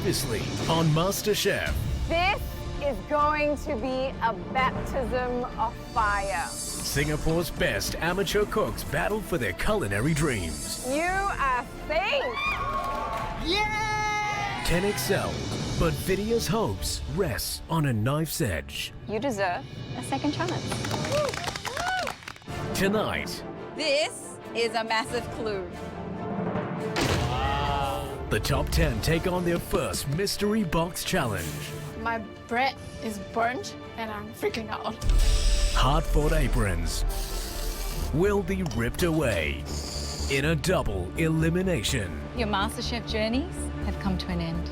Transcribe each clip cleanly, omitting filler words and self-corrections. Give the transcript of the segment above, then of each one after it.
Previously on MasterChef. This is going to be a baptism of fire. Singapore's best amateur cooks battle for their culinary dreams. You are safe. Yeah! 10 excelled, but Vidya's hopes rest on a knife's edge. You deserve a second chance. Tonight, This is a massive clue. the top 10 take on their first mystery box challenge. My bread is burnt and I'm freaking out. Hard-fought aprons will be ripped away in a double elimination. Your MasterChef journeys have come to an end.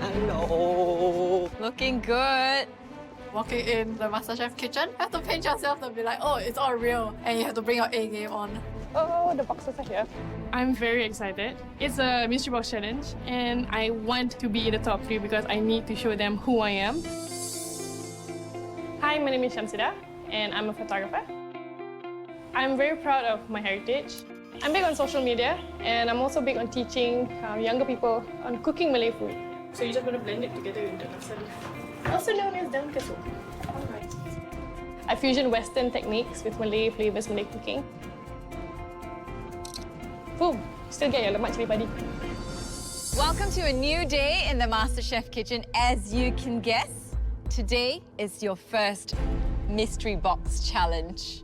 Hello. Looking good. Walking in the MasterChef kitchen, you have to pinch yourself to be like, oh, it's all real. And you have to bring your A game on. Oh, the boxes are here. I'm very excited. It's a mystery box challenge and I want to be in the top 3 because I need to show them who I am. Hi, my name is Shamsida and I'm a photographer. I'm very proud of my heritage. I'm big on social media and I'm also big on teaching younger people on cooking Malay food. So you're just going to blend it together with the nasi leaf, also known as daun kesum. All right. I fusion Western techniques with Malay flavors, Malay cooking. Boom! Still get your lemak cili padi. Welcome to a new day in the MasterChef kitchen. As you can guess, today is your first mystery box challenge.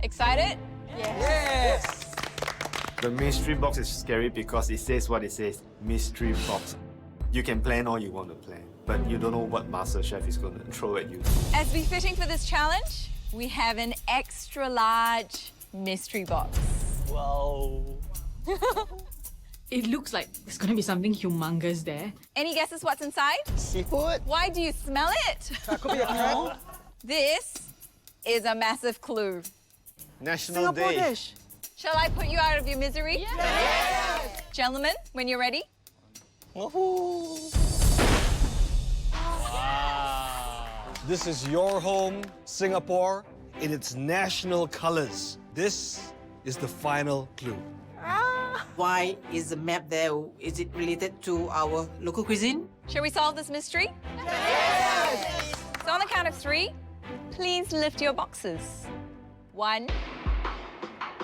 Excited? Yes! The mystery box is scary because it says what it says, mystery box. You can plan all you want to plan, but you don't know what MasterChef is going to throw at you. As befitting for this challenge, we have an extra large mystery box. Wow. It looks like there's gonna be something humongous there. Any guesses what's inside? Seafood? Why do you smell it? That could be a crab. This is a massive clue. National Singapore Day. dish. Shall I put you out of your misery? Yes! Gentlemen, when you're ready. Woohoo! This is your home, Singapore, in its national colors. This is the final clue. Why is the map there? Is it related to our local cuisine? Shall we solve this mystery? Yes! So on the count of 3, please lift your boxes. 1,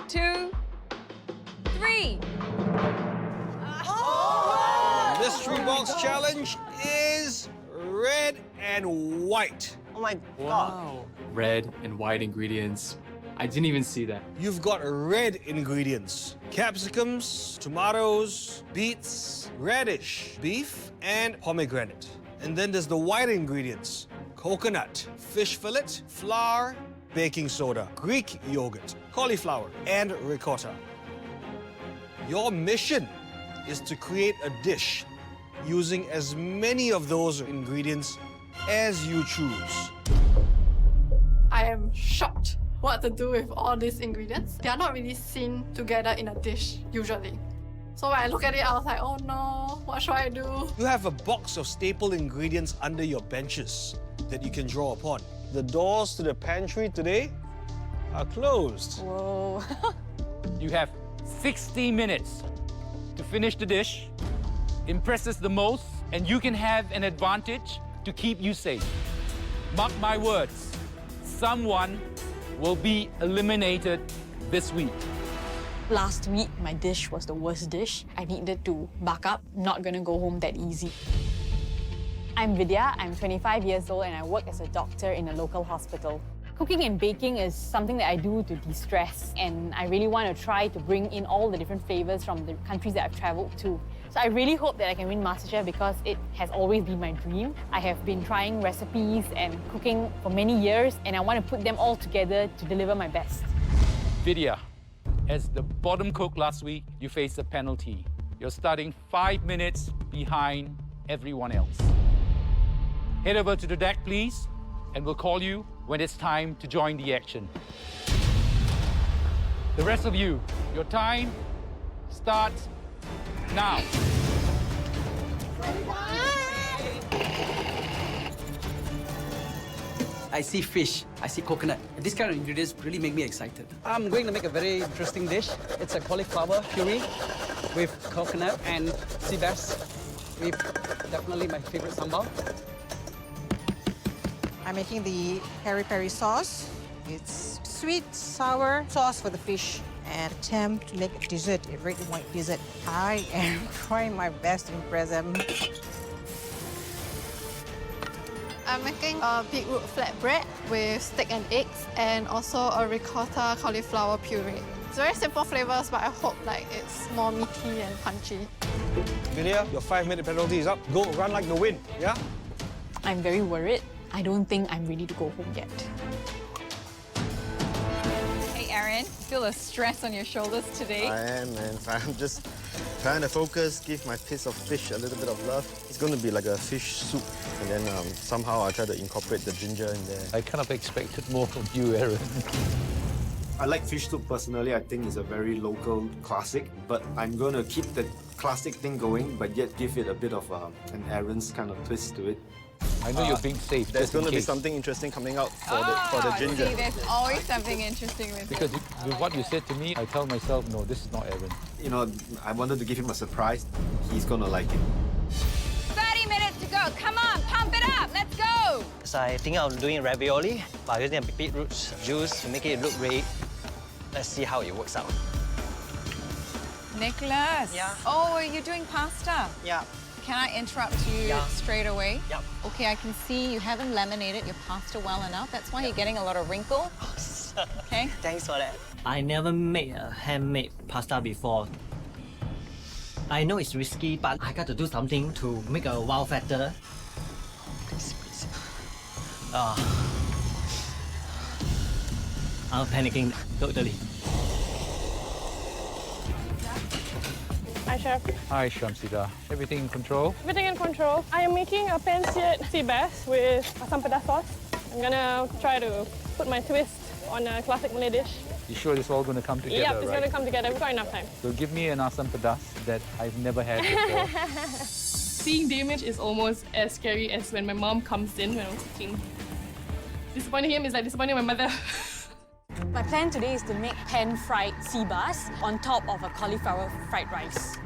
2, 3. Mystery box challenge is red and white. Oh my god. Red and white ingredients. I didn't even see that. You've got red ingredients: capsicums, tomatoes, beets, radish, beef, and pomegranate. And then there's the white ingredients: coconut, fish fillet, flour, baking soda, Greek yogurt, cauliflower, and ricotta. Your mission is to create a dish using as many of those ingredients as you choose. I am shocked what to do with all these ingredients. They are not really seen together in a dish, usually. So when I look at it, I was like, oh no, what should I do? You have a box of staple ingredients under your benches that you can draw upon. The doors to the pantry today are closed. Whoa. You have 60 minutes to finish the dish, impresses the most, and you can have an advantage to keep you safe. Mark my words, someone will be eliminated this week. Last week, my dish was the worst dish. I needed to buck up, not gonna go home that easy. I'm Vidya, I'm 25 years old and I work as a doctor in a local hospital. Cooking and baking is something that I do to de-stress, and I really want to try to bring in all the different flavors from the countries that I've traveled to. So I really hope that I can win MasterChef because it has always been my dream. I have been trying recipes and cooking for many years, and I want to put them all together to deliver my best. Vidya, as the bottom cook last week, you face a penalty. You're starting 5 minutes behind everyone else. Head over to the deck, please, and we'll call you when it's time to join the action. The rest of you, your time starts now. I see fish, I see coconut. This kind of ingredients really make me excited. I'm going to make a very interesting dish. It's a cauliflower puree with coconut and sea bass with definitely my favorite sambal. I'm making the peri-peri sauce. It's sweet, sour sauce for the fish and attempt to make a dessert, a red and white dessert. I am trying my best to impress them. I'm making a beetroot flatbread with steak and eggs and also a ricotta cauliflower puree. It's very simple flavors, but I hope like it's more meaty and punchy. Vidya, your 5-minute penalty is up. Go run like the wind, yeah? I'm very worried. I don't think I'm ready to go home yet. Hey, Aaron, feel the stress on your shoulders today? I am, man. I'm just trying to focus, give my piece of fish a little bit of love. It's going to be like a fish soup, and then somehow I try to incorporate the ginger in there. I kind of expected more from you, Aaron. I like fish soup personally. I think it's a very local classic, but I'm going to keep the classic thing going, but yet give it a bit of an Aaron's kind of twist to it. I know you're being safe. There's just in going to be case. something interesting coming out for the ginger. See, there's always something interesting with Because with what you said to me, I tell myself, no, this is not Aaron. You know, I wanted to give him a surprise. He's going to like it. 30 minutes to go. Come on, pump it up. Let's go. So I think I'm doing ravioli by using a beetroot juice to make it look red. Let's see how it works out. Nicholas. Yeah. Oh, you're doing pasta. Yeah. Can I interrupt you straight away? Yep. Okay, I can see you haven't laminated your pasta well enough. That's why you're getting a lot of wrinkle. Okay. Thanks for that. I never made a handmade pasta before. I know it's risky, but I got to do something to make a wow factor. Please, please. I'm panicking totally. Hi, Chef. Hi, Shamsida. Everything in control? Everything in control. I am making a pan-seared sea bass with asam pedas sauce. I'm gonna try to put my twist on a classic Malay dish. You sure it's all going to come together, Yep, it's right? gonna come together. We've got enough time. So give me an asam pedas that I've never had before. Seeing damage is almost as scary as when my mom comes in when I'm cooking. Disappointing him is like disappointing my mother. My plan today is to make pan-fried sea bass on top of a cauliflower fried rice.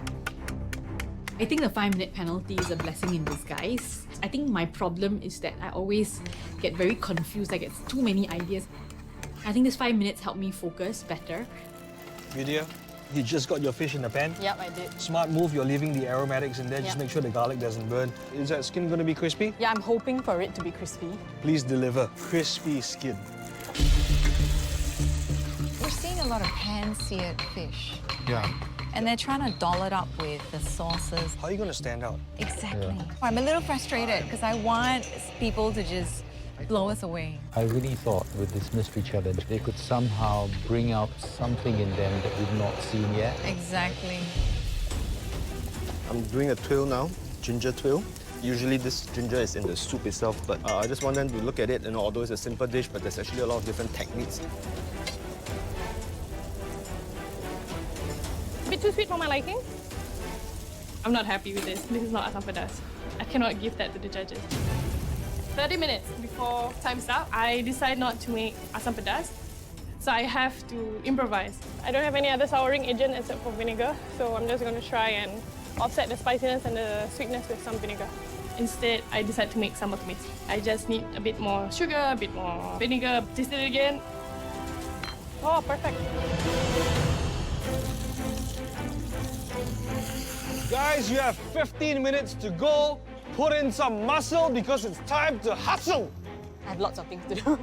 I think the 5-minute penalty is a blessing in disguise. I think my problem is that I always get very confused. I get too many ideas. I think this 5 minutes helped me focus better. Vidya, you just got your fish in the pan. Yep, I did. Smart move, you're leaving the aromatics in there. Just Yep. make sure the garlic doesn't burn. Is that skin going to be crispy? Yeah, I'm hoping for it to be crispy. Please deliver crispy skin. We're seeing a lot of pan-seared fish. Yeah. And they're trying to doll it up with the sauces. How are you going to stand out? Exactly. I'm a little frustrated because I want people to just blow us away. I really thought with this mystery challenge, they could somehow bring out something in them that we've not seen yet. Exactly. I'm doing a twill now, ginger twill. Usually this ginger is in the soup itself, but I just want them to look at it, and although it's a simple dish, but there's actually a lot of different techniques. A bit too sweet for my liking. I'm not happy with this. This is not asam pedas. I cannot give that to the judges. 30 minutes before time's up, I decide not to make asam pedas. So I have to improvise. I don't have any other souring agent except for vinegar, so I'm just going to try and offset the spiciness and the sweetness with some vinegar. Instead, I decide to make sambal tumis. I just need a bit more sugar, a bit more vinegar, taste it again. Oh, perfect. Guys, you have 15 minutes to go. Put in some muscle because it's time to hustle. I have lots of things to do.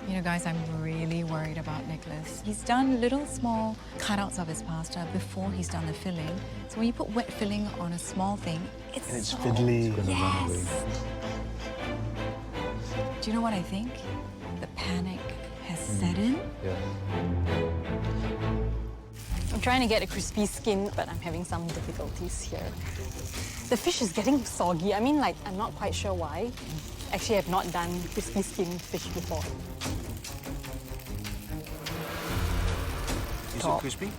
You know, guys, I'm really worried about Nicholas. He's done little small cutouts of his pasta before he's done the filling. So when you put wet filling on a small thing, it's so... fiddly. Yes. Do you know what I think? The panic has set in. Yeah. I'm trying to get a crispy skin, but I'm having some difficulties here. The fish is getting soggy. I mean, like, I'm not quite sure why. Actually, I've not done crispy skin fish before. Is it crispy?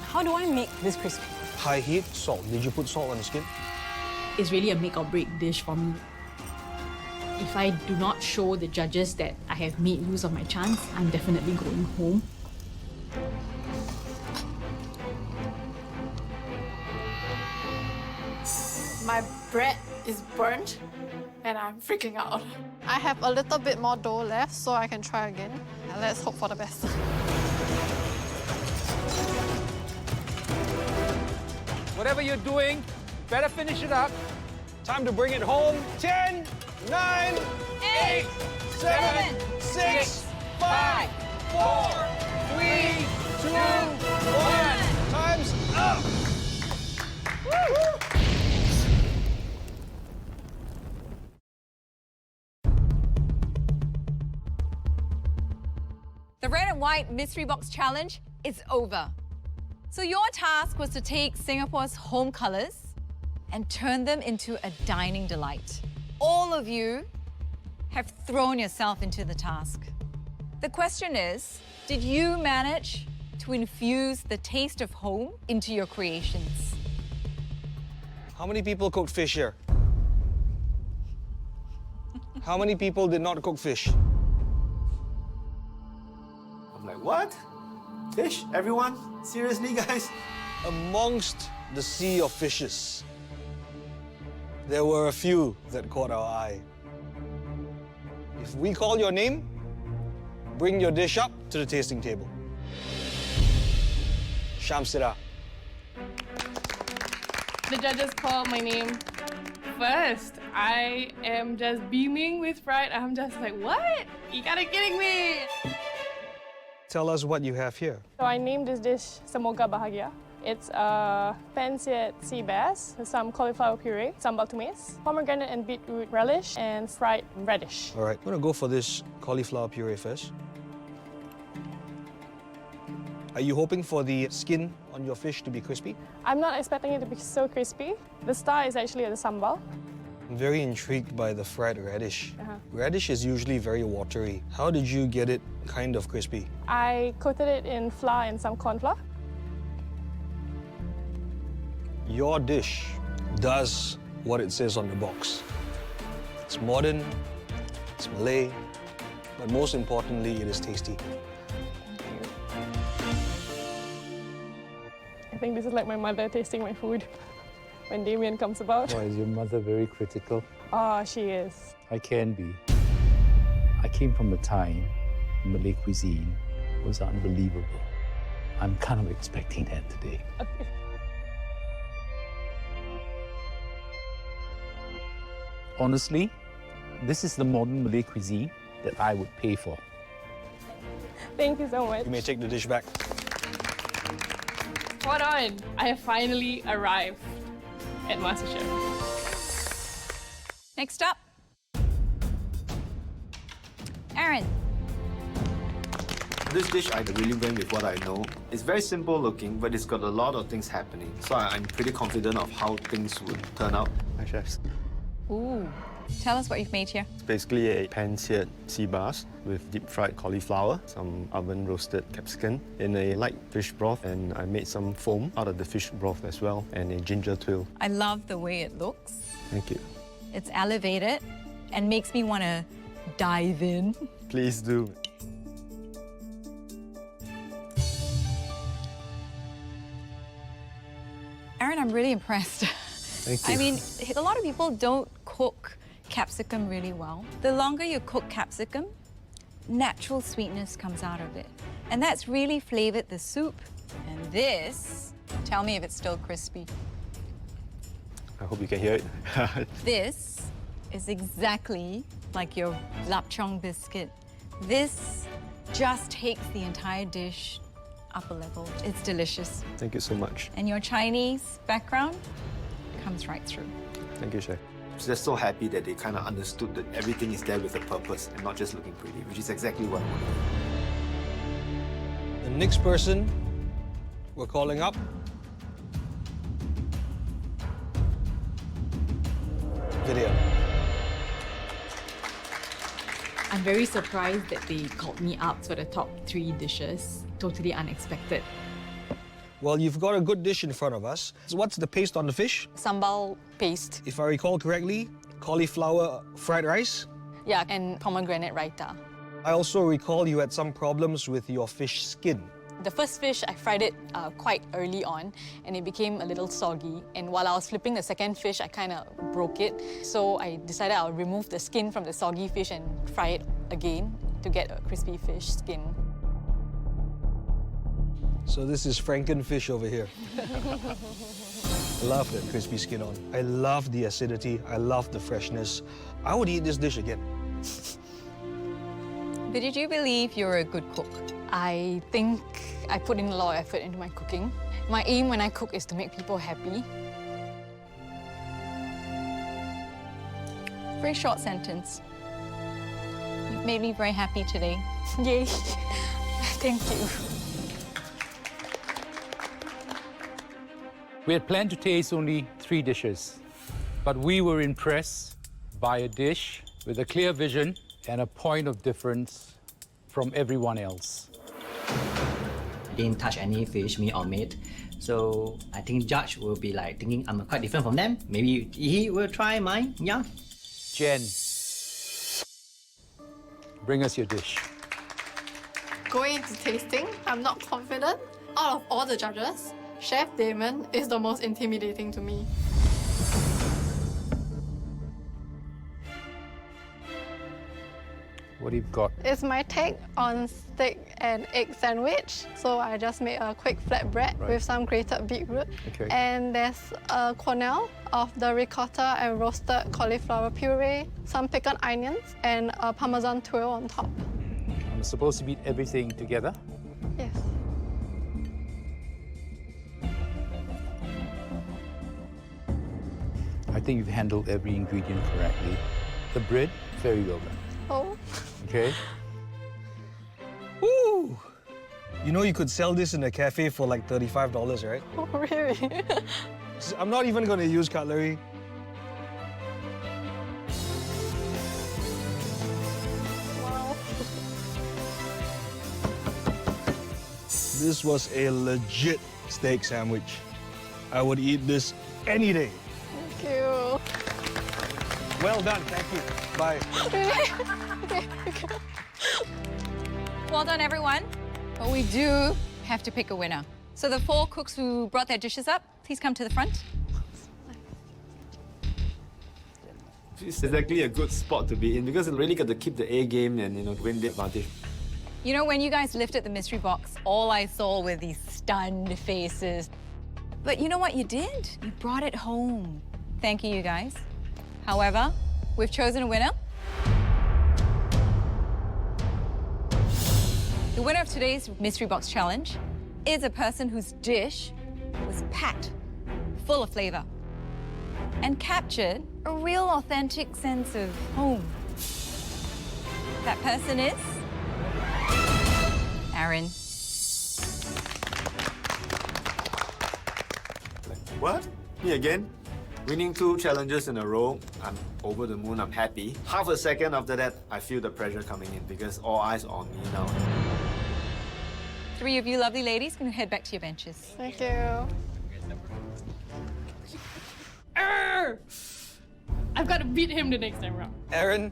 How do I make this crispy? High heat, salt. Did you put salt on the skin? It's really a make or break dish for me. If I do not show the judges that I have made use of my chance, I'm definitely going home. My bread is burnt and I'm freaking out. I have a little bit more dough left, so I can try again. Let's hope for the best. Whatever you're doing, better finish it up. Time to bring it home. 10, 9, 8, 7, 6, 5, 4, 3, 2, 1. Time's up. Woo-hoo. The red and white mystery box challenge is over. So your task was to take Singapore's home colors and turn them into a dining delight. All of you have thrown yourself into the task. The question is, did you manage to infuse the taste of home into your creations? How many people cooked fish here? How many people did not cook fish? I'm like, what? Fish? Everyone? Seriously, guys? Amongst the sea of fishes, there were a few that caught our eye. If we call your name, bring your dish up to the tasting table. Shamsira. The judges called my name first. I am just beaming with pride. I'm just like, what? You gotta be kidding me! Tell us what you have here. So I named this dish Semoga Bahagia. It's a pan-seared sea bass with some cauliflower puree, sambal tumis, pomegranate and beetroot relish, and fried radish. All right, I'm gonna go for this cauliflower puree first. Are you hoping for the skin on your fish to be crispy? I'm not expecting it to be so crispy. The star is actually the sambal. I'm very intrigued by the fried radish. Uh-huh. Radish is usually very watery. How did you get it kind of crispy? I coated it in flour and some corn flour. Your dish does what it says on the box. It's modern, it's Malay, but most importantly, it is tasty. I think this is like my mother tasting my food when Damien comes about. Why, is your mother very critical? Oh, she is. I can be. I came from a time Malay cuisine was unbelievable. I'm kind of expecting that today. Okay. Honestly, this is the modern Malay cuisine that I would pay for. Thank you so much. You may take the dish back. Spot on. I have finally arrived at MasterChef. Next up, Aaron. This dish, I really went with what I know. It's very simple looking, but it's got a lot of things happening. So I'm pretty confident of how things would turn out. Hi, chefs. Ooh. Tell us what you've made here. It's basically a pan-seared sea bass with deep-fried cauliflower, some oven-roasted capsicum in a light fish broth, and I made some foam out of the fish broth as well, and a ginger twill. I love the way it looks. Thank you. It's elevated and makes me want to dive in. Please do. Aaron, I'm really impressed. Thank you. I mean, a lot of people don't cook capsicum really well. The longer you cook capsicum, natural sweetness comes out of it. And that's really flavored the soup. And this, tell me if it's still crispy. I hope you can hear it. This is exactly like your lapchong biscuit This just takes the entire dish up a level. It's delicious. Thank you so much. And your Chinese background comes right through. Thank you, Chef. So they're so happy that they kind of understood that everything is there with a purpose and not just looking pretty, which is exactly what I want to do. The next person we're calling up. Video. I'm very surprised that they called me up for the top 3 dishes. Totally unexpected. Well, you've got a good dish in front of us. So what's the paste on the fish? Sambal paste. If I recall correctly, cauliflower fried rice. Yeah, and pomegranate raita. I also recall you had some problems with your fish skin. The first fish, I fried it quite early on and it became a little soggy. And while I was flipping the second fish, I kind of broke it. So I decided I'll remove the skin from the soggy fish and fry it again to get a crispy fish skin. So this is Frankenfish over here. I love that crispy skin on. I love the acidity. I love the freshness. I would eat this dish again. But did you believe you're a good cook? I think I put in a lot of effort into my cooking. My aim when I cook is to make people happy. Very short sentence. You've made me very happy today. Yay. Thank you. We had planned to taste only 3 dishes, but we were impressed by a dish with a clear vision and a point of difference from everyone else. I didn't touch any fish, meat or meat. So I think judge will be like thinking I'm quite different from them. Maybe he will try mine, yeah. Jen, bring us your dish. Going into tasting, I'm not confident. Out of all the judges, Chef Damon is the most intimidating to me. What do you got? It's my take on steak and egg sandwich. So I just made a quick flatbread with some grated beetroot. Okay. And there's a quenelle of the ricotta and roasted cauliflower puree, some pickled onions, and a Parmesan twirl on top. I'm supposed to beat everything together. Yes. I think you've handled every ingredient correctly. The bread, very well done. Oh. Okay. Woo! You know you could sell this in a cafe for like $35, right? Oh, really? I'm not even going to use cutlery. Wow. This was a legit steak sandwich. I would eat this any day. Thank you. Well done, thank you. Bye. Well done, everyone. But we do have to pick a winner. So the 4 cooks who brought their dishes up, please come to the front. It's exactly a good spot to be in because you really got to keep the A game and win the advantage. You know, when you guys lifted the mystery box, all I saw were these stunned faces. But you know what you did? You brought it home. Thank you, you guys. However, we've chosen a winner. The winner of today's Mystery Box Challenge is a person whose dish was packed full of flavor and captured a real authentic sense of home. That person is Aaron. What? Me again? Winning 2 challenges in a row, I'm over the moon, I'm happy. Half a second after that, I feel the pressure coming in because all eyes are on me now. 3 of you lovely ladies can head back to your benches. Thank you. I've got to beat him the next time round. Aaron,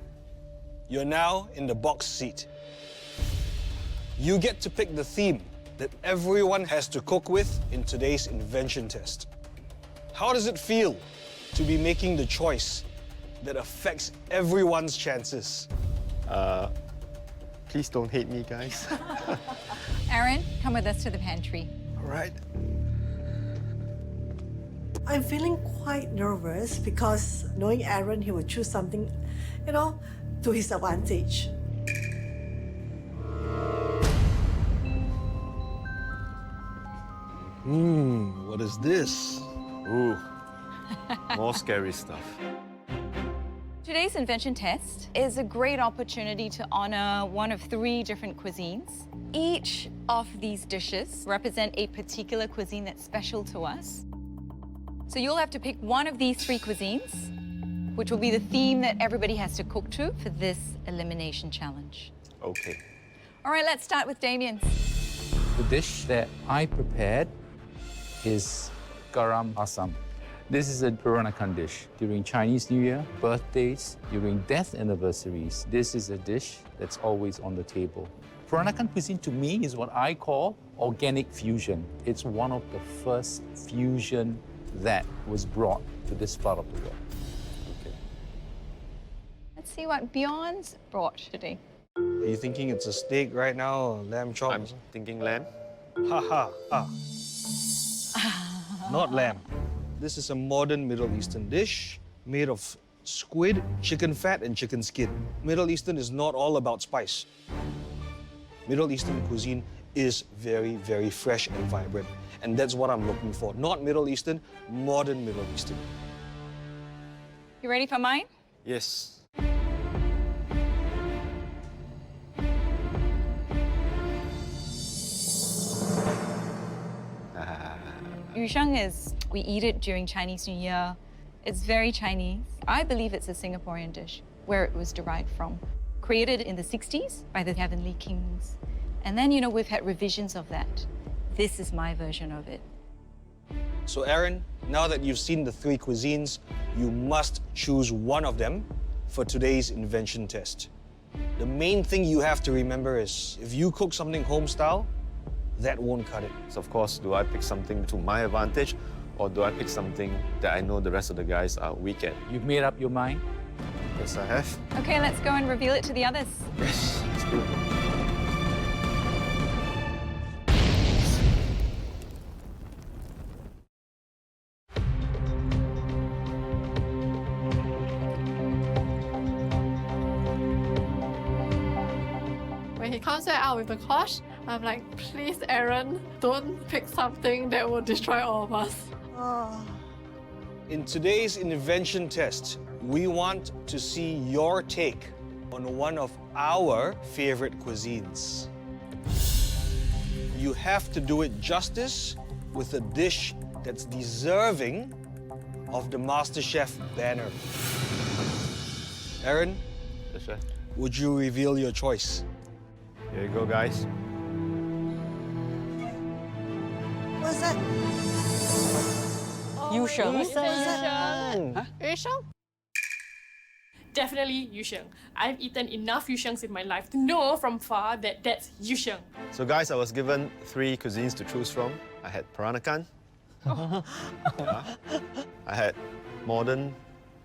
you're now in the box seat. You get to pick the theme that everyone has to cook with in today's Invention Test. How does it feel to be making the choice that affects everyone's chances? Please don't hate me, guys. Aaron, come with us to the pantry. All right. I'm feeling quite nervous because knowing Aaron, he will choose something, to his advantage. What is this? Ooh, more scary stuff. Today's Invention Test is a great opportunity to honor one of 3 different cuisines. Each of these dishes represent a particular cuisine that's special to us. So you'll have to pick one of these 3 cuisines, which will be the theme that everybody has to cook to for this elimination challenge. Okay. All right, let's start with Damien's. The dish that I prepared is garam asam. This is a Peranakan dish. During Chinese New Year, birthdays, during death anniversaries, this is a dish that's always on the table. Peranakan cuisine to me is what I call organic fusion. It's one of the first fusion that was brought to this part of the world. Okay. Let's see what Bjorn's brought today. Are you thinking it's a steak right now or lamb chop? I'm thinking lamb. Ha ha ha. Not lamb. This is a modern Middle Eastern dish made of squid, chicken fat, and chicken skin. Middle Eastern is not all about spice. Middle Eastern cuisine is very, very fresh and vibrant. And that's what I'm looking for. Not Middle Eastern, modern Middle Eastern. You ready for mine? Yes. Yusheng is, we eat it during Chinese New Year. It's very Chinese. I believe it's a Singaporean dish, where it was derived from. Created in the 60s by the Heavenly Kings. And then, you know, we've had revisions of that. This is my version of it. So Aaron, now that you've seen the 3 cuisines, you must choose one of them for today's invention test. The main thing you have to remember is, if you cook something home style, that won't cut it. So of course, do I pick something to my advantage, or do I pick something that I know the rest of the guys are weak at? You've made up your mind? Yes, I have. Okay, let's go and reveal it to the others. Yes, let's do it. When he comes back out with the kosh, I'm like, please, Aaron, don't pick something that will destroy all of us. In today's invention test, we want to see your take on one of our favorite cuisines. You have to do it justice with a dish that's deserving of the MasterChef banner. Aaron, Yes, chef. would you reveal your choice? Here you go, guys. What's that? Yusheng. Yusheng? Definitely Yusheng. I've eaten enough Yushengs in my life to know from far that that's Yusheng. So guys, I was given 3 cuisines to choose from. I had Peranakan. Yeah. I had modern,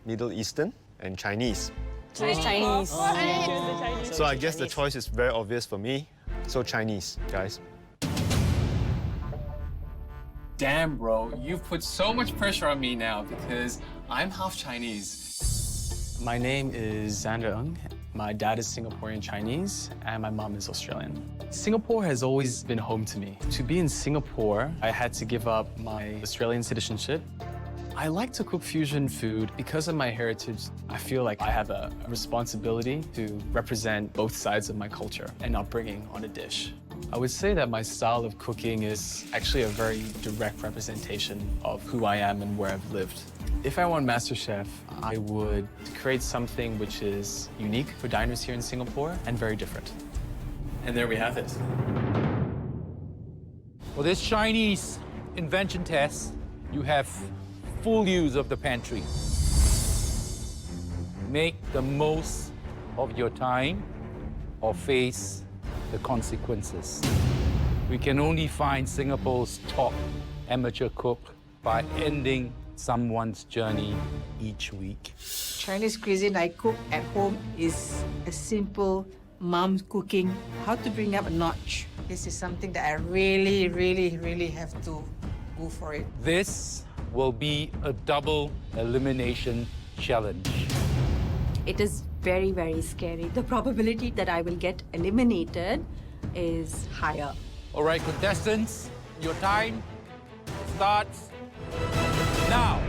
Middle Eastern, and Chinese. Today's Chinese. So I guess the choice is very obvious for me. So Chinese, guys. Damn, bro, you've put so much pressure on me now because I'm half Chinese. My name is Xander Ng. My dad is Singaporean Chinese, and my mom is Australian. Singapore has always been home to me. To be in Singapore, I had to give up my Australian citizenship. I like to cook fusion food because of my heritage. I feel like I have a responsibility to represent both sides of my culture and upbringing on a dish. I would say that my style of cooking is actually a very direct representation of who I am and where I've lived. If I won MasterChef, I would create something which is unique for diners here in Singapore and very different. And there we have it. For this Chinese invention test, you have full use of the pantry. Make the most of your time or face the consequences. We can only find Singapore's top amateur cook by ending someone's journey each week. Chinese cuisine I cook at home is a simple mom's cooking. How to bring up a notch. This is something that I really, really, really have to go for it. This will be a double elimination challenge. It is very, very scary. The probability that I will get eliminated is higher. All right, contestants, your time starts now.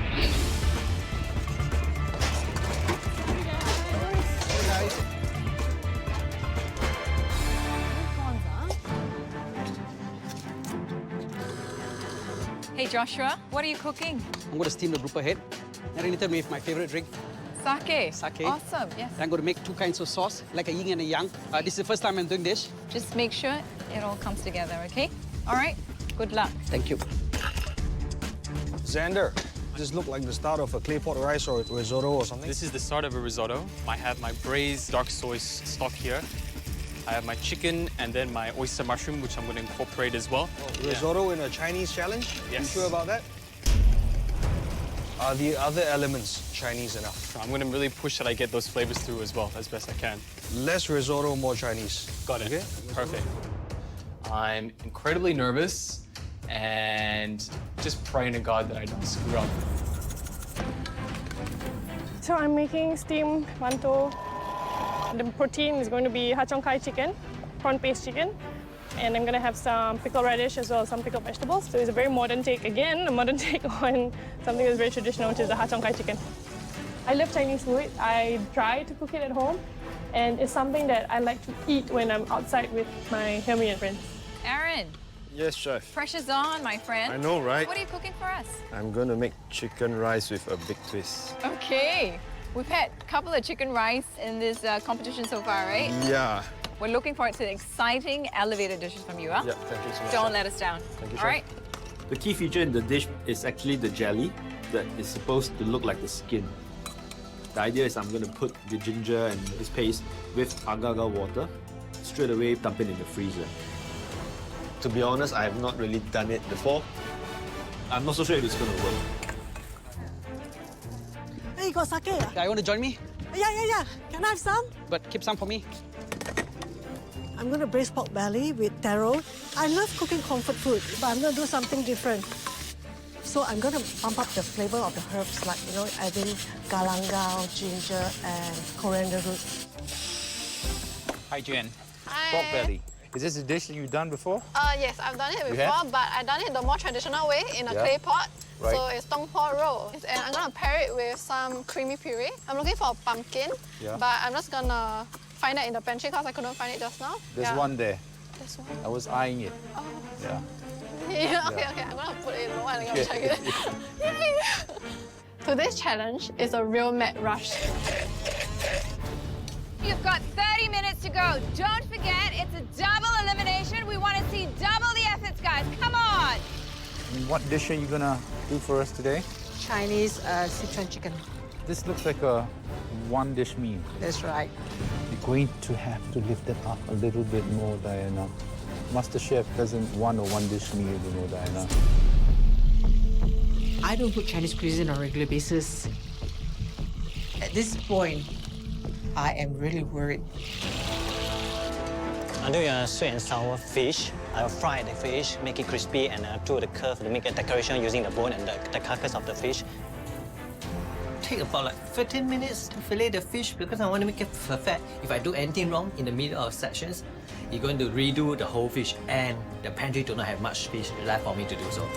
Hey Joshua, what are you cooking? I'm going to steam the grouper head, marinated with my favorite drink, Sake. sake. Awesome, yes. I'm going to make 2 kinds of sauce, like a yin and a yang. This is the first time I'm doing this. Just make sure it all comes together, okay? All right, good luck. Thank you. Xander, does this look like the start of a clay pot rice or risotto or something? This is the start of a risotto. I have my Braise dark soy stock here. I have my chicken and then my oyster mushroom, which I'm going to incorporate as well. Risotto in a Chinese challenge? Yes. You sure about that? Are the other elements Chinese enough? I'm going to really push that I get those flavors through as well, as best I can. Less risotto, more Chinese. Got it. Okay. Perfect. I'm incredibly nervous and just praying to God that I don't screw up. So I'm making steamed mantou. The protein is going to be ha cheong kai chicken, prawn paste chicken, and I'm going to have some pickled radish as well as some pickled vegetables. So it's a very modern take, again, a modern take on something that's very traditional, which is the ha cheong kai chicken. I love Chinese food. I try to cook it at home, and it's something that I like to eat when I'm outside with my family and friends. Aaron, Yes, chef. pressure's on, my friend. I know, right? What are you cooking for us? I'm going to make chicken rice with a big twist. Okay. We've had a couple of chicken rice in this competition so far, right? Yeah. We're looking forward to exciting elevator dishes from you, huh? Yeah, thank you so much. Don't chef. let us down. Thank you, All right. The key feature in the dish is actually the jelly that is supposed to look like the skin. The idea is I'm going to put the ginger and this paste with agar-agar water, straight away dump it in the freezer. To be honest, I have not really done it before. I'm not so sure if it's going to work. Hey, you got sake? Ah? Yeah, you want to join me? Yeah. Can I have some? But keep some for me. I'm going to braise pork belly with taro. I love cooking comfort food, but I'm going to do something different. So I'm going to pump up the flavor of the herbs, like, you know, adding galangao, ginger, and coriander root. Hi, Jen. Hi. Pork belly. Is this a dish that you've done before? Yes, I've done it You before, have? but I've done it the more traditional way in a Yeah. clay pot. Right. So it's tong po roll. And I'm gonna pair it with some creamy puree. I'm looking for a pumpkin, Yeah. but I'm just gonna find it in the pantry because I couldn't find it just now. There's one there. There's one. I was eyeing it. Oh. Yeah. Yeah, okay, I'm gonna put it low and I'm gonna check it. Yay! Today's challenge is a real mad rush. You've got 30 minutes to go. Don't forget, it's a double elimination. We want to see double the efforts, guys. Come on. And what dish are you gonna do for us today? Chinese Sichuan chicken. This looks like a one-dish meal. That's right. You're going to have to lift it up a little bit more, Diana. MasterChef doesn't want a one-dish meal, you know, Diana. I don't cook Chinese cuisine on a regular basis. At this point, I am really worried. I'm doing a sweet and sour fish. I'll fry the fish, make it crispy, and do the curve to make a decoration using the bone and the carcass of the fish. Take about like 15 minutes to fillet the fish because I want to make it perfect. If I do anything wrong in the middle of sections, you're going to redo the whole fish, and the pantry do not have much fish left for me to do so.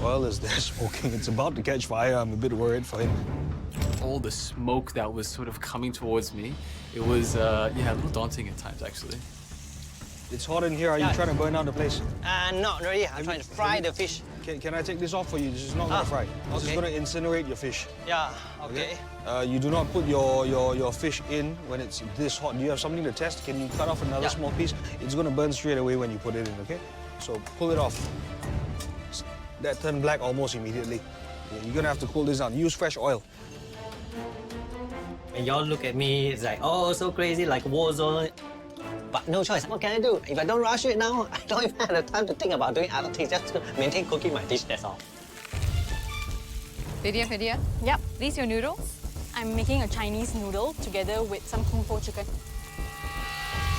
Oil is there smoking. It's about to catch fire. I'm a bit worried for him. All the smoke that was sort of coming towards me, it was, yeah, a little daunting at times, actually. It's hot in here. Are you trying to burn down the place? Not really. I'm trying to fry the fish. Can I take this off for you? This is not going to fry. This is okay. going to incinerate your fish. Yeah, okay. You do not put your fish in when it's this hot. Do you have something to test? Can you cut off another small piece? It's going to burn straight away when you put it in, okay? So pull it off. That turned black almost immediately. Yeah, you're going to have to cool this down. Use fresh oil. And y'all look at me, it's like, oh, so crazy, like war zone. But no choice, what can I do? If I don't rush it now, I don't even have the time to think about doing other things, just to maintain cooking my dish, that's all. Vidya? Yep. These your noodles? I'm making a Chinese noodle together with some kung po chicken.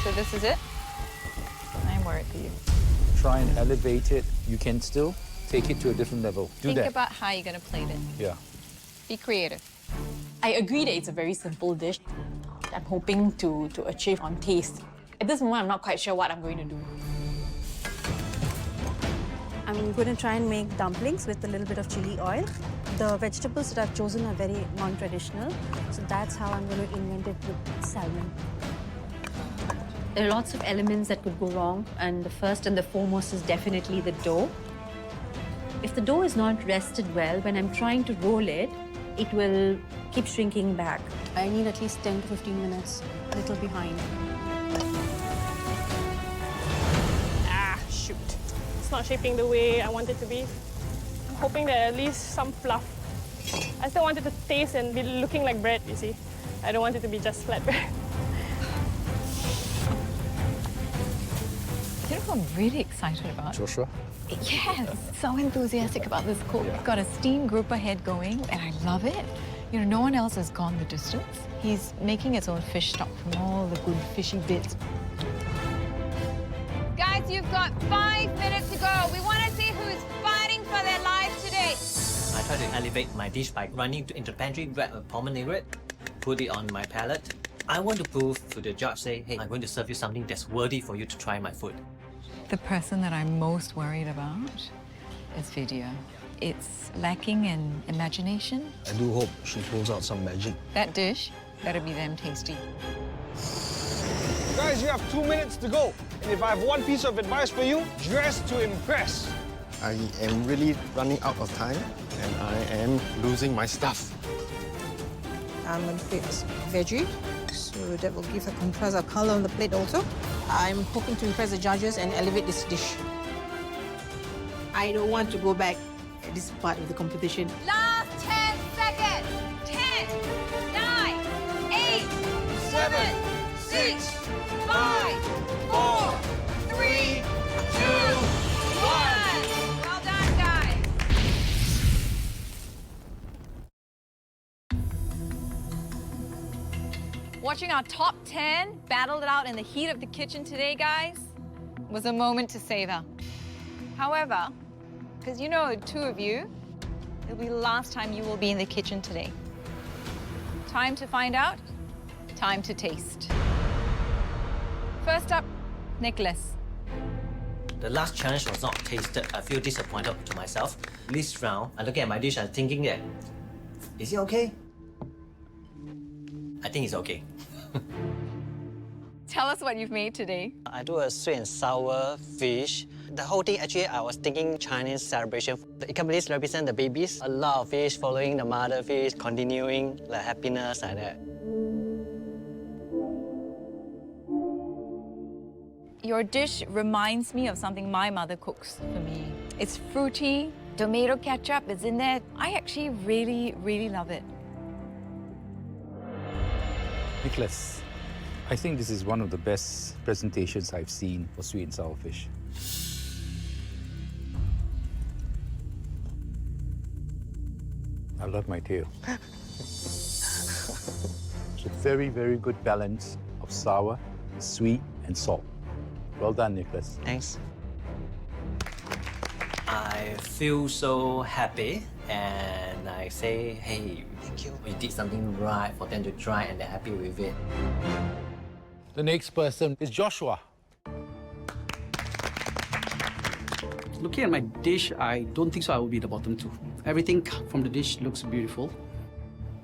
So this is it? I'm worried for you. Try and elevate it. You can still take it to a different level. Do Think that. about how you're going to plate it. Yeah. Be creative. I agree that it's a very simple dish. I'm hoping to achieve on taste. At this moment, I'm not quite sure what I'm going to do. I'm going to try and make dumplings with a little bit of chili oil. The vegetables that I've chosen are very non-traditional, so that's how I'm going to invent it with salmon. There are lots of elements that could go wrong, and the first and the foremost is definitely the dough. If the dough is not rested well, when I'm trying to roll it, it will keep shrinking back. I need at least 10 to 15 minutes, a little behind. Shoot. It's not shaping the way I want it to be. I'm hoping that at least some fluff. I still want it to taste and be looking like bread, you see. I don't want it to be just flat bread. You know who I'm really excited about? Joshua? Yes, so enthusiastic about this cook. Got a steam grouper head going, and I love it. You know, no one else has gone the distance. He's making his own fish stock from all the good fishy bits. Guys, you've got 5 minutes to go. We want to see who's fighting for their lives today. I try to elevate my dish by running into the pantry, grab a pomegranate, put it on my palate. I want to prove to the judge, say, hey, I'm going to serve you something that's worthy for you to try my food. The person that I'm most worried about is Vidya. It's lacking in imagination. I do hope she pulls out some magic. That dish better be damn tasty. Guys, you have 2 minutes to go. And if I have one piece of advice for you, dress to impress. I am really running out of time, and I am losing my stuff. I'm going to put veggie, so that will give a contrast of color on the plate also. I'm hoping to impress the judges and elevate this dish. I don't want to go back at this part of the competition. Last 10 seconds. 10, 9, 8, 7, 6, 5, 4, 3, 2, 1. Well done, guys. Watching our top 10 battle it out in the heat of the kitchen today, guys, was a moment to savor. However, because you know the two of you, it'll be the last time you will be in the kitchen today. Time to find out, time to taste. First up, Nicholas. The last challenge was not tasted. I feel disappointed to myself. This round, I look at my dish and thinking that, is it okay? I think it's okay. Tell us what you've made today. I do a sweet and sour fish. The whole thing, actually, I was thinking Chinese celebration. The accompaniments represent the babies. A lot of fish following the mother fish, continuing the happiness like that. Your dish reminds me of something my mother cooks for me. It's fruity, tomato ketchup is in there. I actually really, really love it. Nicholas, I think this is one of the best presentations I've seen for sweet and sour fish. I love my tail. It's a very, very good balance of sour, sweet, and salt. Well done, Nicholas. Thanks. I feel so happy, and I say, hey, thank you. We did something right for them to try, and they're happy with it. The next person is Joshua. Looking at my dish, I don't think so I will be the bottom two. Everything from the dish looks beautiful.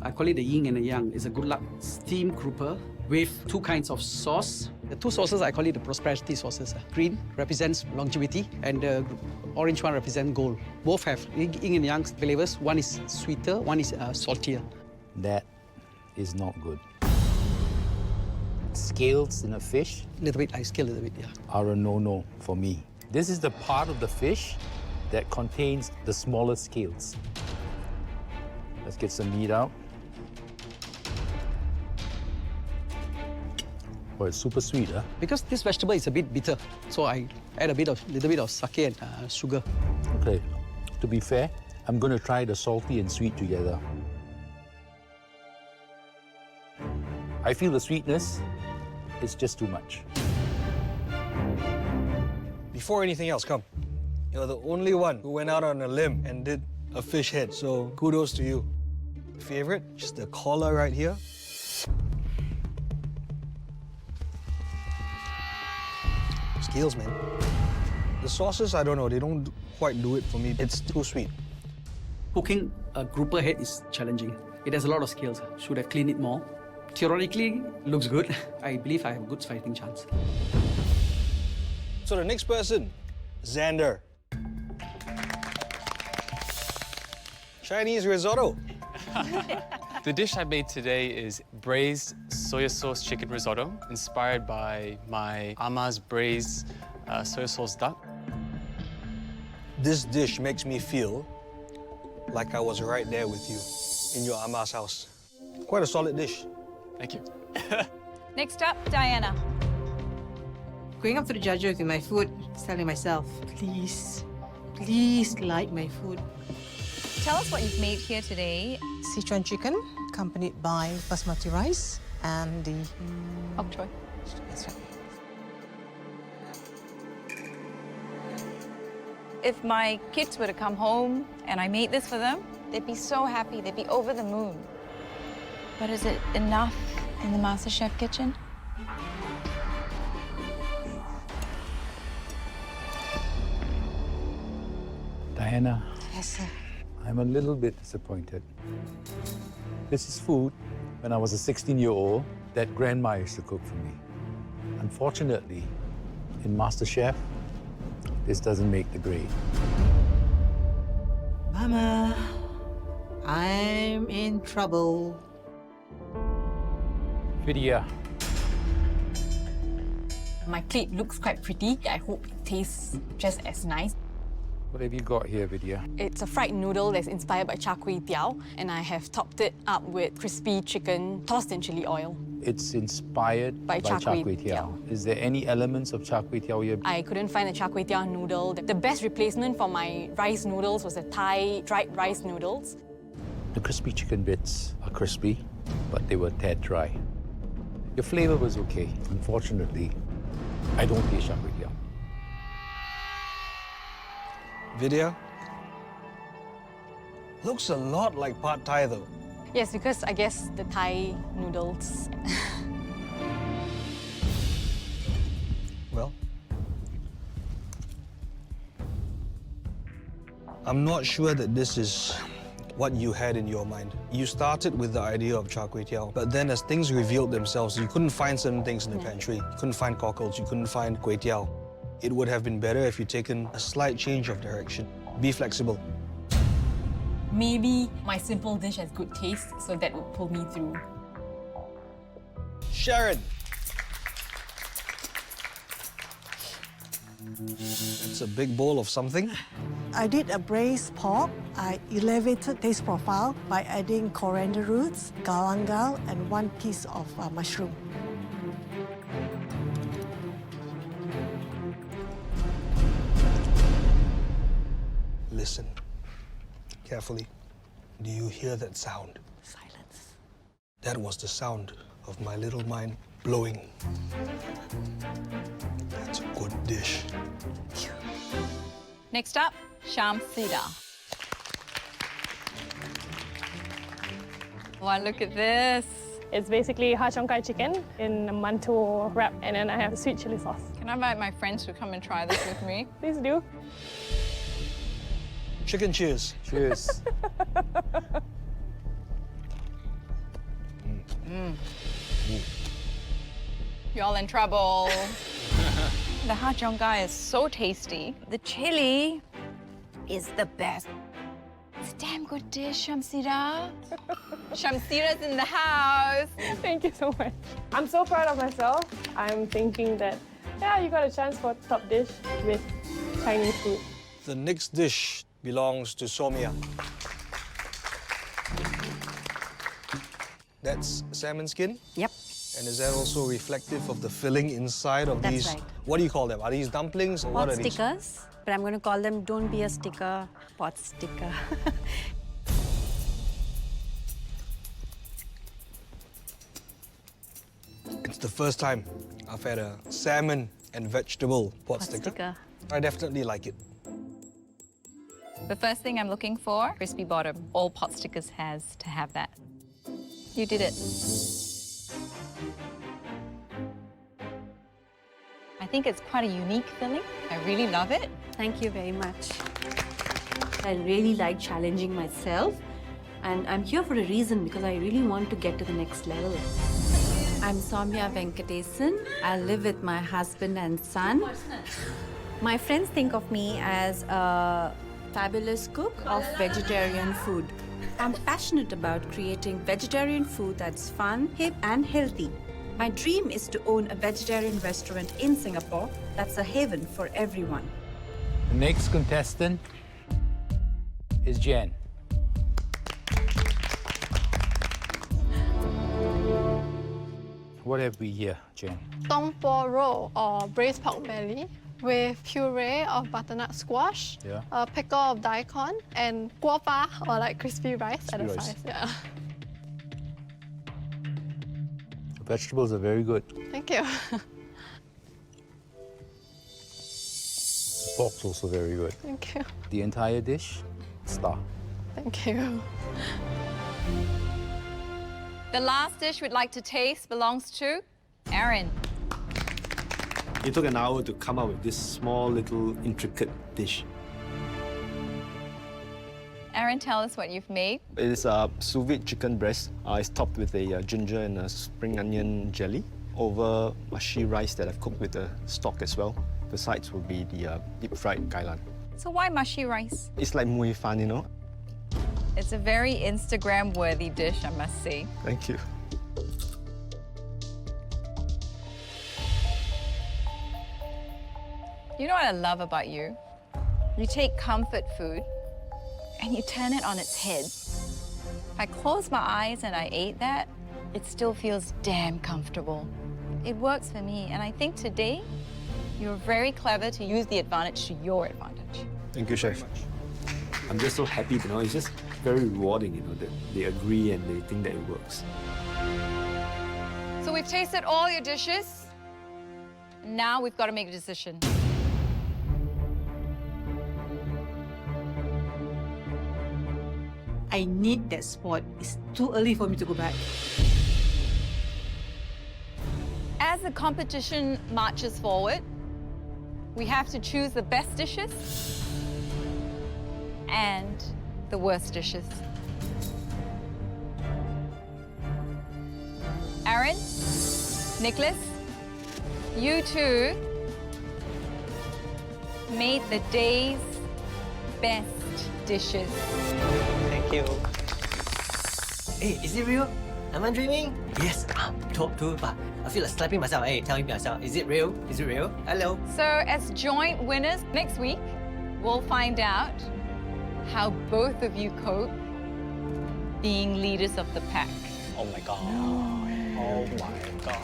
I call it the yin and the yang. It's a good luck steam grouper with 2 kinds of sauce. The 2 sauces, I call it the prosperity sauces. Green represents longevity, and the orange one represents gold. Both have yin and yang flavors. One is sweeter, one is saltier. That is not good. Scales in a fish? A little bit, I scale a little bit, yeah. Are a no-no for me. This is the part of the fish that contains the smaller scales. Let's get some meat out. Oh, it's super sweet, huh? Because this vegetable is a bit bitter, so I add a little bit of sake and sugar. Okay, to be fair, I'm going to try the salty and sweet together. I feel the sweetness is just too much. Before anything else, come. You're the only one who went out on a limb and did a fish head, so kudos to you. Favorite, just the collar right here. Scales, man. The sauces, I don't know, they don't quite do it for me. It's too sweet. Cooking a grouper head is challenging. It has a lot of skills. Should have cleaned it more. Theoretically, looks good. I believe I have a good fighting chance. So the next person, Xander. Chinese risotto. The dish I made today is braised soy sauce chicken risotto, inspired by my Ama's braised soy sauce duck. This dish makes me feel like I was right there with you in your Ama's house. Quite a solid dish. Thank you. Next up, Diana. Going up to the judges with my food, telling myself, please, please like my food. Tell us what you've made here today. Sichuan chicken, accompanied by basmati rice and the... Bok choy. That's right. If my kids were to come home and I made this for them, they'd be so happy, they'd be over the moon. But is it enough in the MasterChef kitchen? Diana, Yes, sir. I'm a little bit disappointed. This is food, when I was a 16-year-old, that grandma used to cook for me. Unfortunately, in MasterChef, this doesn't make the grade. Mama, I'm in trouble. Vidya, My plate looks quite pretty. I hope it tastes just as nice. what have you got here, Vidya? It's a fried noodle that's inspired by char kway teow, and I have topped it up with crispy chicken tossed in chili oil. It's inspired By char kway teow. Is there any elements of char kway teow here? I couldn't find a char kway teow noodle. The best replacement for my rice noodles was the Thai dried rice noodles. The crispy chicken bits are crispy, but they were tad dry. Your flavor was okay. Unfortunately, I don't taste char kway teow. Vidya? Looks a lot like pad thai though. Yes, because I guess the Thai noodles. Well, I'm not sure that this is what you had in your mind. You started with the idea of char kway teow, but then as things revealed themselves, you couldn't find certain things in the pantry. You couldn't find cockles, you couldn't find kway teow. It would have been better if you'd taken a slight change of direction. Be flexible. Maybe my simple dish has good taste, so that would pull me through. Sharon! It's a big bowl of something. I did a braised pork. I elevated taste profile by adding coriander roots, galangal, and one piece of mushroom. Listen carefully. Do you hear that sound? Silence. That was the sound of my little mind blowing. That's a good dish. Next up, Shamsida. Wow, look at this. It's basically har cheong gai chicken in a mantou wrap, and then I have sweet chili sauce. Can I invite my friends to come and try this with me? Please do. Chicken cheers. Cheers. You're all in trouble. The har cheong gai is so tasty. The chili is the best. It's a damn good dish, Shamsida. Shamsida's in the house. Thank you so much. I'm so proud of myself. I'm thinking that, yeah, you got a chance for top dish with Chinese food. The next dish belongs to Samia. That's salmon skin? Yep. And is that also reflective of the filling inside of That's these? right. What do you call them? Are these dumplings or what Pot are these? stickers, but I'm going to call them don't be a sticker, pot sticker. It's the first time I've had a salmon and vegetable pot sticker. I definitely like it. The first thing I'm looking for, crispy bottom. All pot stickers has to have that. You did it. I I think it's quite a unique filling. I really love it. Thank you very much. I really like challenging myself, and I'm here for a reason because I really want to get to the next level. I'm Samia Venkatesen. I live with my husband and son. My friends think of me as a fabulous cook of vegetarian food. I'm passionate about creating vegetarian food that's fun, hip, and healthy. My dream is to own a vegetarian restaurant in Singapore that's a haven for everyone. The next contestant is Jen. What have we here, Jen? Tong po roll or braised pork belly with puree of butternut squash, Yeah. a pickle of daikon, and guo pa or like crispy rice at a Crispy rice. size. Yeah. The vegetables are very good. Thank you. The pork's also very good. Thank you. The entire dish, star. Thank you. The last dish we'd like to taste belongs to Aaron. It took an hour to come up with this small, little, intricate dish. Aaron, tell us what you've made. It is a sous vide chicken breast. It's topped with a ginger and a spring onion jelly over mushy rice that I've cooked with the stock as well. The sides will be the deep fried kailan. So why mushy rice? It's like mui fan, you know? It's a very Instagram-worthy dish, I must say. Thank you. You know what I love about you? You take comfort food and you turn it on its head. If I close my eyes and I ate that, it still feels damn comfortable. It works for me, and I think today you're very clever to use the advantage to your advantage. Thank you, Chef. I'm just so happy, you know, it's just very rewarding, you know, that they agree and they think that it works. So we've tasted all your dishes. Now we've got to make a decision. I need that spot. It's too early for me to go back. As the competition marches forward, we have to choose the best dishes and the worst dishes. Aaron, Nicholas, you two made the day's best dishes. Thank you. Hey, is it real? Am I dreaming? Yes, I'm top 2, but I feel like slapping myself. Hey, telling myself, is it real? Is it real? Hello. So as joint winners next week, we'll find out how both of you cope being leaders of the pack. Oh my god. Oh my god.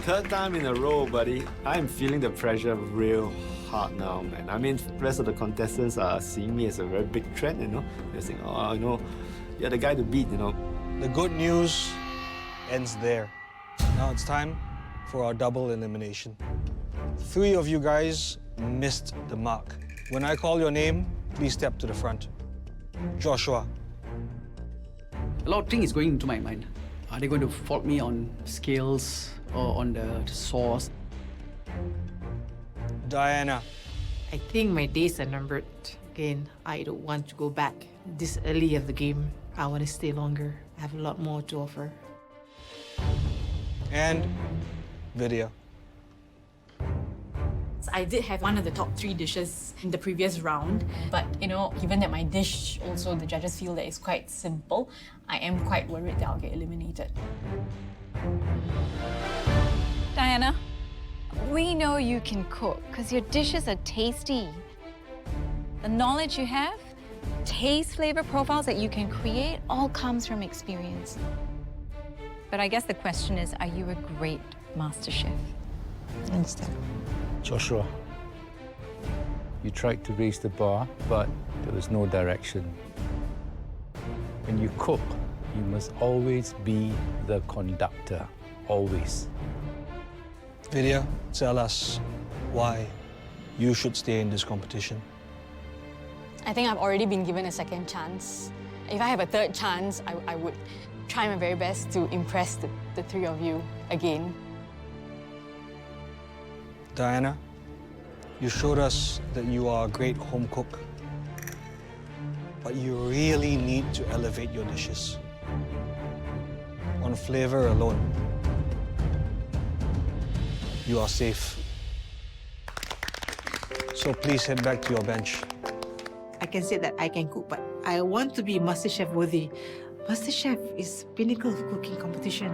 Third time in a row, buddy. I'm feeling the pressure real hard now, man. I mean, the rest of the contestants are seeing me as a very big threat, you know? They're saying, oh, you know, you're the guy to beat, you know? The good news ends there. Now it's time for our double elimination. 3 of you guys missed the mark. When I call your name, please step to the front. Joshua. A lot of things is going into my mind. Are they going to fault me on scales or on the sauce? Diana. I think my days are numbered. Again, I don't want to go back this early of the game. I want to stay longer. I have a lot more to offer. And Vidya. I did have one of the top 3 dishes in the previous round, but you know, given that my dish also the judges feel that it's quite simple, I am quite worried that I'll get eliminated. Diana, we know you can cook because your dishes are tasty. The knowledge you have, taste, flavor profiles that you can create all comes from experience. But I guess the question is, are you a great master chef? I understand. Joshua, you tried to raise the bar, but there was no direction. When you cook, you must always be the conductor, always. Vidya, tell us why you should stay in this competition. I think I've already been given a second chance. If I have a third chance, I would try my very best to impress the 3 of you again. Diana, you showed us that you are a great home cook, but you really need to elevate your dishes. On flavor alone, you are safe. So please head back to your bench. I can say that I can cook, but I want to be MasterChef worthy. MasterChef is pinnacle cooking competition.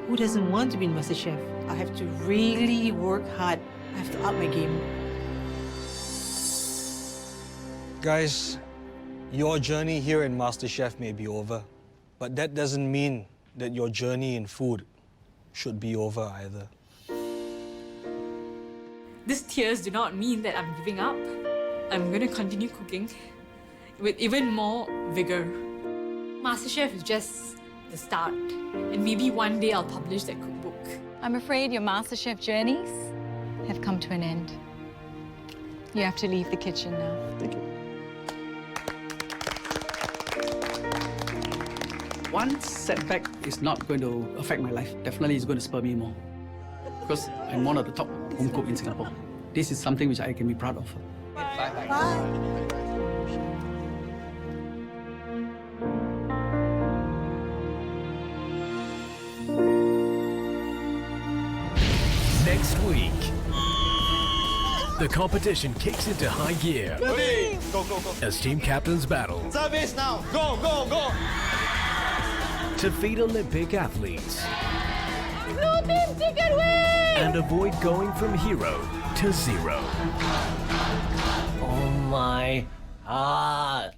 Who doesn't want to be in MasterChef? I have to really work hard. I have to up my game. Guys, your journey here in MasterChef may be over, but that doesn't mean that your journey in food should be over either. These tears do not mean that I'm giving up. I'm gonna continue cooking with even more vigor. MasterChef is just the start, and maybe one day I'll publish that cookbook. I'm afraid your MasterChef journeys have come to an end. You have to leave the kitchen now. Thank you. One setback is not going to affect my life. Definitely it's going to spur me more. Because I'm one of the top home cooks in Singapore. This is something which I can be proud of. Bye. Bye. Next week, the competition kicks into high gear Go, go, go. as team captains battle Service now. Go, go, go. to feed Olympic athletes Blue team ticket win! and avoid going from hero to zero. Oh my heart.